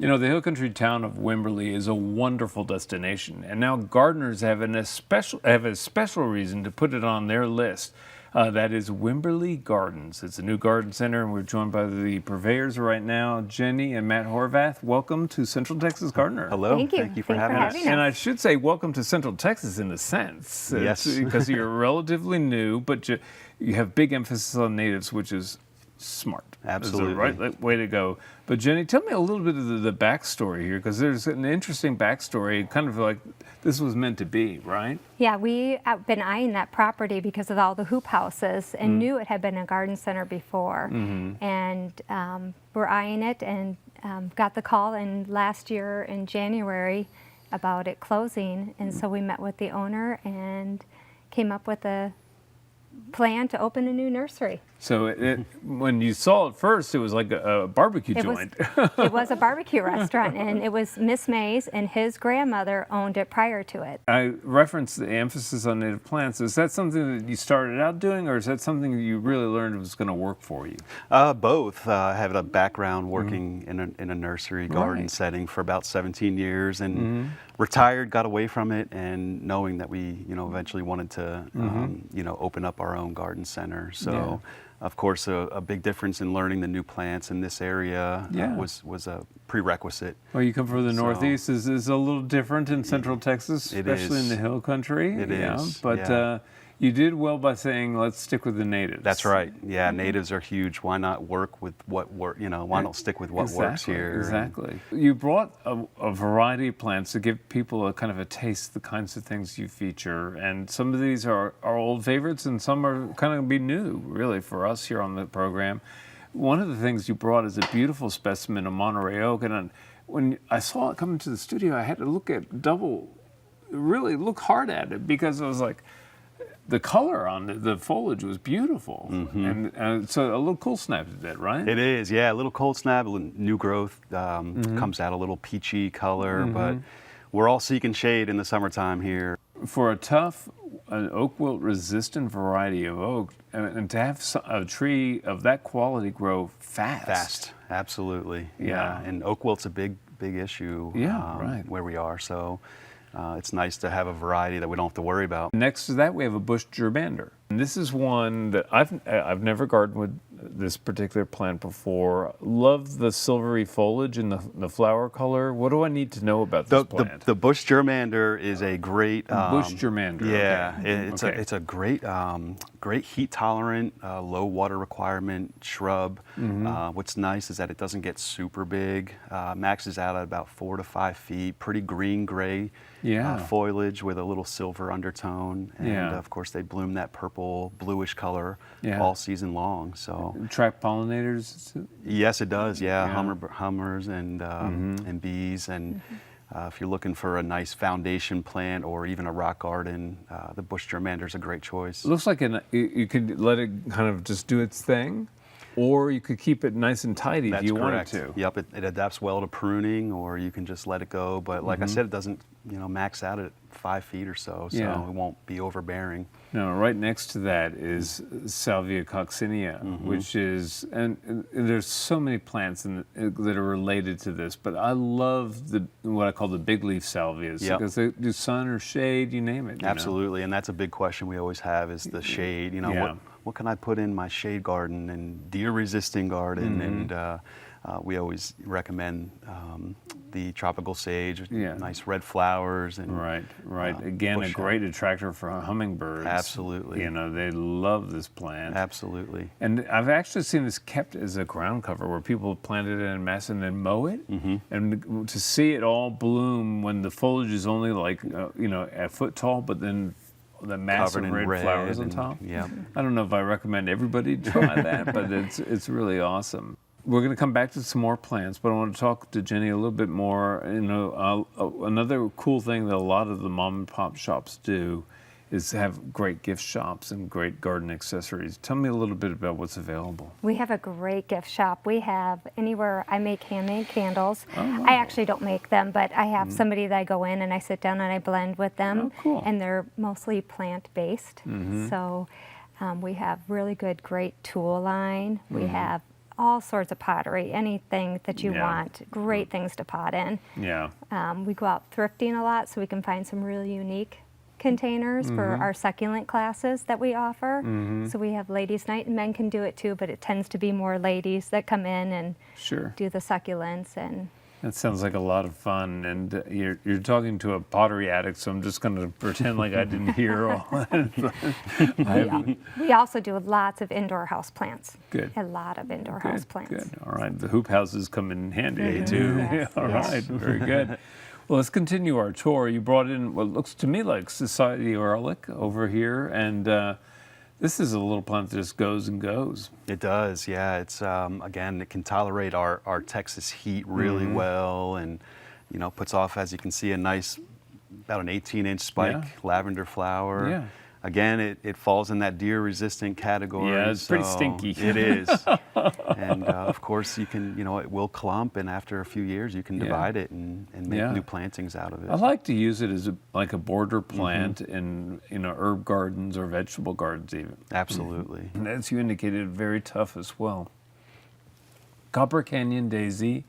You know, the hill country town of Wimberley is a wonderful destination, and now gardeners have a special reason to put it on their list. That is Wimberley Gardens. It's a new garden center, and we're joined by the purveyors right now, Jenny and Matt Horvath. Welcome to Central Texas Gardener. Hello. Thank you. Thank you for Thanks having us. And I should say, welcome to Central Texas in a sense. Yes. Because you're relatively new, but you have big emphasis on natives, which is smart. Absolutely. It's the right way to go. But Jenny, tell me a little bit of the backstory here, because there's an interesting backstory, kind of like this was meant to be, right? Yeah, we have been eyeing that property because of all the hoop houses and knew it had been a garden center before. And we're eyeing it and got the call in last year in January about it closing. And so we met with the owner and came up with a plan to open a new nursery. So when you saw it first, it was like a barbecue joint. It was a barbecue restaurant, and it was Miss May's, and his grandmother owned it prior to it. I referenced the emphasis on native plants. Is that something that you started out doing, or is that something that you really learned was going to work for you? Both. I have a background working in a nursery garden Right. setting for about 17 years, and retired, got away from it, and knowing that we, eventually wanted to, open up our own garden center. So. Yeah. Of course, a big difference in learning the new plants in this area was a prerequisite. Well, you come from the Northeast, is a little different in Central Texas, It especially in is. the hill country. It is, But yeah. You did well by saying, let's stick with the natives. That's right. Yeah, natives are huge. Why not work with what work? Why not stick with what works here? Exactly. You brought a variety of plants to give people a kind of a taste of the kinds of things you feature, and some of these are old favorites, and some are kind of be new, really, for us here on the program. One of the things you brought is a beautiful specimen of Monterey oak, and when I saw it come into the studio, I had to really look hard at it, because I was like, the color on the foliage was beautiful, and so a little cool snap to that, right? It is, yeah. A little cold snap, a little new growth, comes out a little peachy color, but we're all seeking shade in the summertime here. For an oak wilt resistant variety of oak, and to have a tree of that quality grow fast. Absolutely. Yeah. And oak wilt's a big issue right. where we are, so it's nice to have a variety that we don't have to worry about. Next to that, we have a bush germander. And this is one that I've never gardened with this particular plant before. Love the silvery foliage and the flower color. What do I need to know about this plant? The bush germander is a great bush germander. Yeah, okay. it's a great great heat tolerant, low water requirement shrub. What's nice is that it doesn't get super big. Maxes out at about 4 to 5 feet. Pretty green gray foliage with a little silver undertone, and of course they bloom that purple bluish color all season long. So attract pollinators. yes, it does. Yeah. Hummers and bees, and if you're looking for a nice foundation plant or even a rock garden, the bush germander is a great choice. It looks like you could let it kind of just do its thing, or you could keep it nice and tidy if you wanted to. Yep, it adapts well to pruning, or you can just let it go. But like I said, it doesn't max out at 5 feet or so, so it won't be overbearing. No, right next to that is Salvia coccinea, which is, and there's so many plants that are related to this, but I love what I call the big leaf salvias, because they do sun or shade, you name it. Absolutely, and that's a big question we always have is the shade. What can I put in my shade garden and deer resisting garden? And we always recommend the tropical sage, nice red flowers. And right. Again, a great attractor for hummingbirds. Absolutely. They love this plant. Absolutely. And I've actually seen this kept as a ground cover where people plant it in mass and then mow it. And to see it all bloom when the foliage is only like, a foot tall, but then the massive red flowers on top. Yeah. I don't know if I recommend everybody try that, but it's really awesome. We're going to come back to some more plants, but I want to talk to Jenny a little bit more. Another cool thing that a lot of the mom and pop shops do is have great gift shops and great garden accessories. Tell me a little bit about what's available. We have a great gift shop. We have I make handmade candles. Oh, wow. I actually don't make them, but I have somebody that I go in and I sit down and I blend with them. Oh, cool. And they're mostly plant-based. So we have really great tool line. We have all sorts of pottery, anything that you Yeah. want. Great things to pot in. Yeah. We go out thrifting a lot so we can find some really unique containers for our succulent classes that we offer. So we have ladies' night, and men can do it too, but it tends to be more ladies that come in and Sure. do the succulents. And That sounds like a lot of fun. And you're talking to a pottery addict, so I'm just going to pretend like I didn't hear all that. we also do lots of indoor house plants. Good. A lot of indoor house Good, plants. good. All right. The hoop houses come in handy. They do. Yeah, all Yes. right. Very good. Well, let's continue our tour. You brought in what looks to me like Society Ehrlich over here, and this is a little plant that just goes and goes. It does, yeah. It's again, it can tolerate our Texas heat really well, and puts off, as you can see, a nice, about an 18-inch spike Yeah. lavender flower. Yeah. Again, it falls in that deer-resistant category. Yeah, it's pretty so stinky. It is, and of course, you can, it will clump, and after a few years, you can Yeah. divide it and make Yeah. new plantings out of it. I like to use it as like a border plant in herb gardens or vegetable gardens even. Absolutely. And as you indicated, very tough as well. Copper Canyon daisy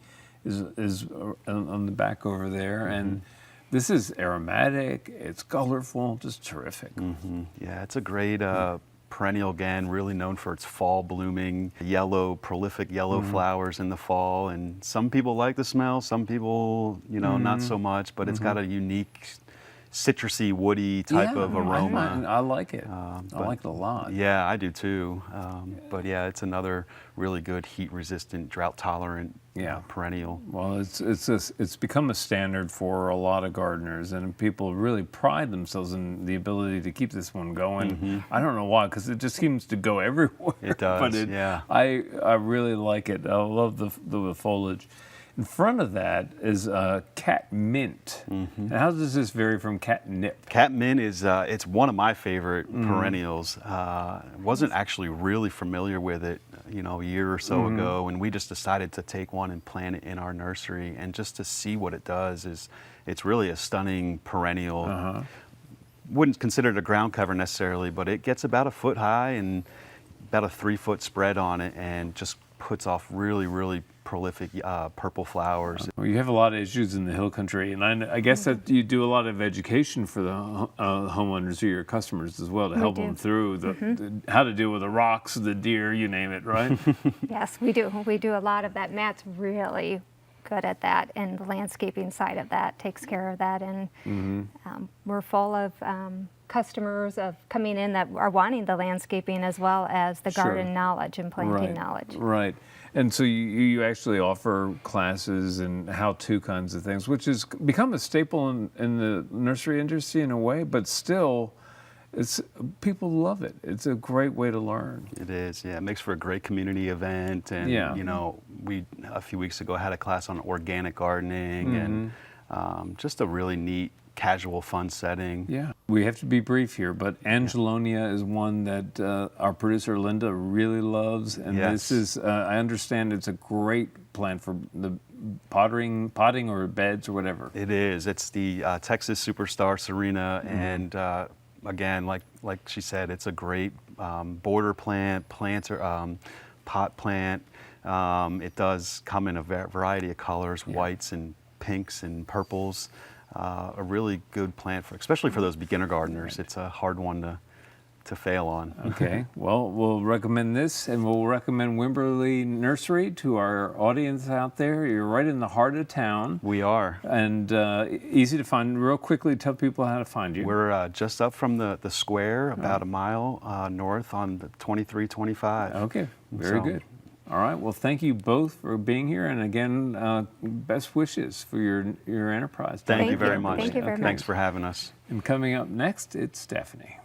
is on the back over there, and this is aromatic. It's colorful, just terrific. Yeah, it's a great perennial, again, really known for its fall blooming, yellow, prolific yellow flowers in the fall. And some people like the smell, some people, not so much, but it's got a unique citrusy, woody type of aroma. I like it. I but- like it a lot. Yeah, I do too. But yeah, it's another really good heat-resistant, drought-tolerant Yeah. perennial. Well, it's become a standard for a lot of gardeners, and people really pride themselves in the ability to keep this one going. I don't know why, because it just seems to go everywhere. It does, but yeah. I really like it. I love the foliage. In front of that is cat mint. And how does this vary from catnip? Catmint is it's one of my favorite perennials. Wasn't actually really familiar with it, a year or so ago, and we just decided to take one and plant it in our nursery, and just to see what it does it's really a stunning perennial. Wouldn't consider it a ground cover necessarily, but it gets about a foot high and about a 3-foot spread on it, and just puts off really, really prolific purple flowers. Well, you have a lot of issues in the hill country, and I guess that you do a lot of education for the homeowners or your customers as well to help do. them through the how to deal with the rocks, the deer, you name it, right? Yes, we do. We do a lot of that. Matt's really good at that, and the landscaping side of that takes care of that. And we're full of customers of coming in that are wanting the landscaping as well as the Sure. garden knowledge and planting knowledge. Right. And so you actually offer classes and how-to kinds of things, which has become a staple in the nursery industry in a way, but still, people love it. It's a great way to learn. It is, yeah. It makes for a great community event, and Yeah. we a few weeks ago had a class on organic gardening, and just a really neat, casual, fun setting. Yeah. We have to be brief here, but Angelonia is one that our producer Linda really loves, and Yes. this is I understand it's a great plant for the potting or beds or whatever. It is. It's the Texas Superstar Serena, and again, like she said, it's a great border plant, pot plant. It does come in a variety of colors, whites and pinks and purples. A really good plant especially for those beginner gardeners. It's a hard one to fail on. Okay, well, we'll recommend this, and we'll recommend Wimberley Nursery to our audience out there. You're right in the heart of town, We are. and easy to find. Real quickly, tell people how to find you. We're just up from the square, about a mile north on the 2325. Okay, very So- good. All right, well, thank you both for being here, and again, best wishes for your enterprise. Thank you Thank very you. much. Thank you very Thanks much. for having us. And coming up next, it's Stephanie.